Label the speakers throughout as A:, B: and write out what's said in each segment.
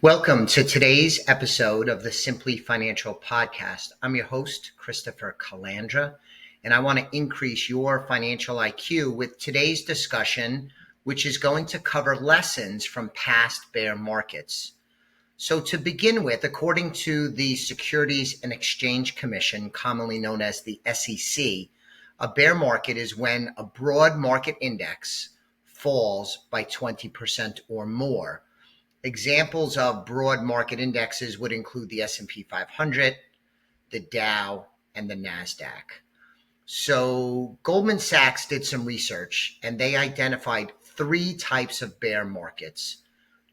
A: Welcome to today's episode of the Simply Financial Podcast. I'm your host, Christopher Calandra, and I want to increase your financial IQ with today's discussion, which is going to cover lessons from past bear markets. So to begin with, according to the Securities and Exchange Commission, commonly known as the SEC, a bear market is when a broad market index falls by 20% or more. Examples of broad market indexes would include the S&P 500, the Dow, and the NASDAQ. So Goldman Sachs did some research and they identified three types of bear markets.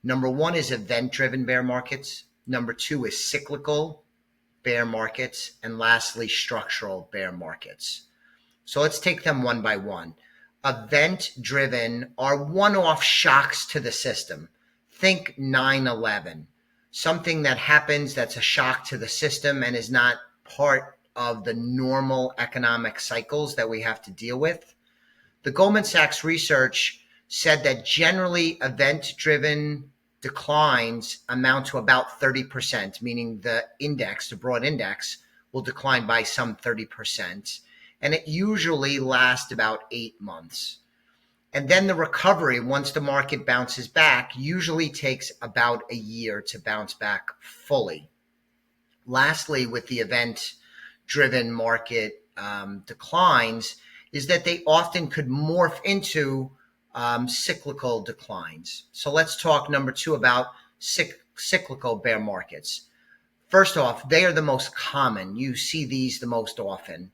A: Number one is event-driven bear markets. Number two is cyclical bear markets. And lastly, structural bear markets. So let's take them one by one. Event-driven are one-off shocks to the system. Think 9/11, something that happens that's a shock to the system and is not part of the normal economic cycles that we have to deal with. The Goldman Sachs research said that generally event-driven declines amount to about 30%, meaning the index, the broad index, will decline by some 30%. And it usually lasts about 8 months. And then the recovery, once the market bounces back, usually takes about a year to bounce back fully. Lastly, with the event-driven market declines, is that they often could morph into cyclical declines. So let's talk number two about cyclical bear markets. First off, they are the most common. You see these the most often.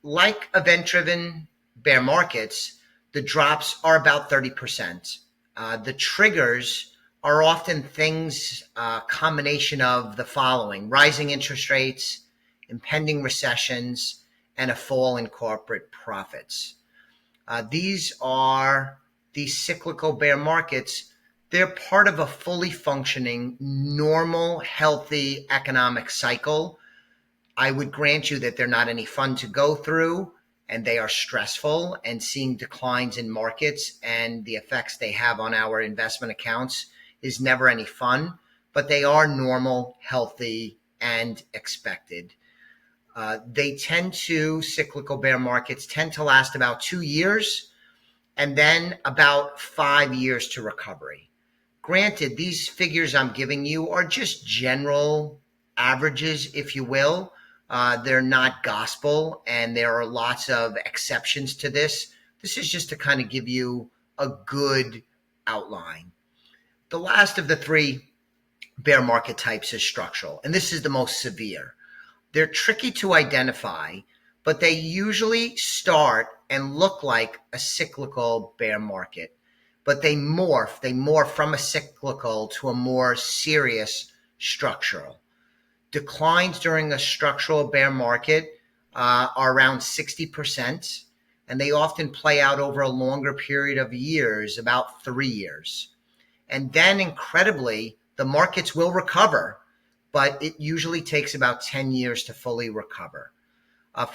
A: Like event-driven bear markets, the drops are about 30%. The triggers are often things, combination of the following: rising interest rates, impending recessions, and a fall in corporate profits. These cyclical bear markets. They're part of a fully functioning, normal, healthy economic cycle. I would grant you that they're not any fun to go through, and they are stressful, and seeing declines in markets and the effects they have on our investment accounts is never any fun, but they are normal, healthy, and expected. Cyclical bear markets tend to last about 2 years and then about 5 years to recovery. Granted, these figures I'm giving you are just general averages, if you will. They're not gospel, and there are lots of exceptions to this. This is just to kind of give you a good outline. The last of the three bear market types is structural, and this is the most severe. They're tricky to identify, but they usually start and look like a cyclical bear market, but they morph from a cyclical to a more serious structural. Declines during a structural bear market are around 60%, and they often play out over a longer period of years, about 3 years. And then incredibly, the markets will recover, but it usually takes about 10 years to fully recover.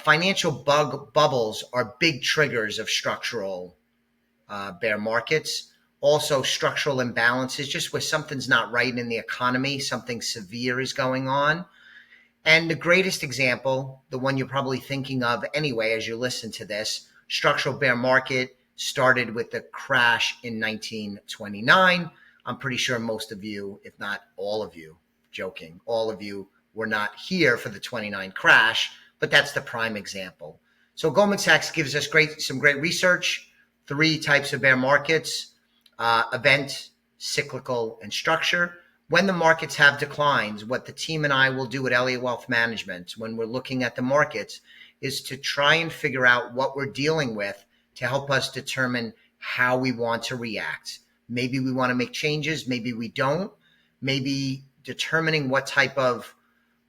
A: Financial bubbles are big triggers of structural bear markets. Also, structural imbalances, just where something's not right in the economy, something severe is going on. And the greatest example, the one you're probably thinking of anyway as you listen to this, structural bear market started with the crash in 1929. I'm pretty sure most of you, if not all of you, joking, all of you were not here for the 29 crash, but that's the prime example. So Goldman Sachs gives us some great research, three types of bear markets: event, cyclical, and structure. When the markets have declines, what the team and I will do at Elliott Wealth Management when we're looking at the markets is to try and figure out what we're dealing with to help us determine how we want to react. Maybe we want to make changes, maybe we don't. Maybe determining what type of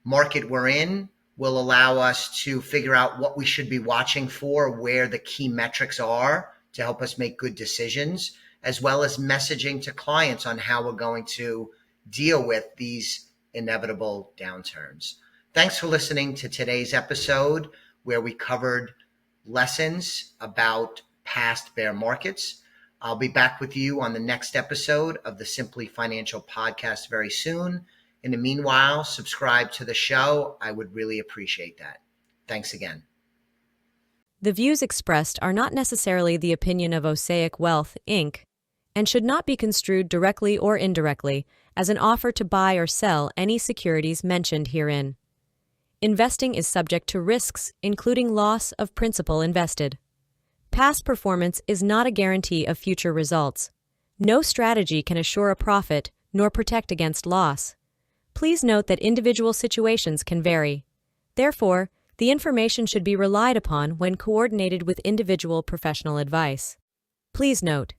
A: market we're in will allow us to figure out what we should be watching for, where the key metrics are to help us make good decisions, as well as messaging to clients on how we're going to deal with these inevitable downturns. Thanks for listening to today's episode where we covered lessons about past bear markets. I'll be back with you on the next episode of the Simply Financial podcast very soon. In the meanwhile, subscribe to the show. I would really appreciate that. Thanks again.
B: The views expressed are not necessarily the opinion of Osaic Wealth, Inc., and should not be construed directly or indirectly as an offer to buy or sell any securities mentioned herein. Investing is subject to risks, including loss of principal invested. Past performance is not a guarantee of future results. No strategy can assure a profit nor protect against loss. Please note that individual situations can vary. Therefore, the information should be relied upon when coordinated with individual professional advice. Please note,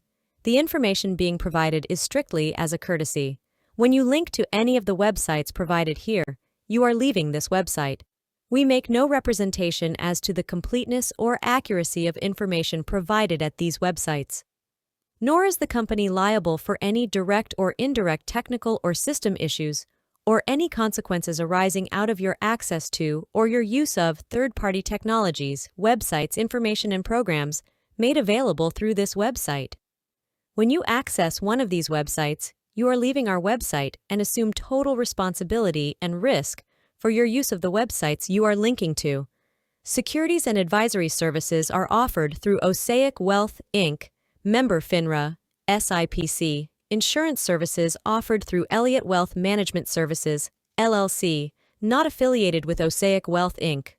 B: the information being provided is strictly as a courtesy. When you link to any of the websites provided here, you are leaving this website. We make no representation as to the completeness or accuracy of information provided at these websites. Nor is the company liable for any direct or indirect technical or system issues or any consequences arising out of your access to or your use of third-party technologies, websites, information, and programs made available through this website. When you access one of these websites, you are leaving our website and assume total responsibility and risk for your use of the websites you are linking to. Securities and advisory services are offered through Osaic Wealth, Inc., member FINRA, SIPC. Insurance services offered through Elliott Wealth Management Services, LLC, not affiliated with Osaic Wealth, Inc.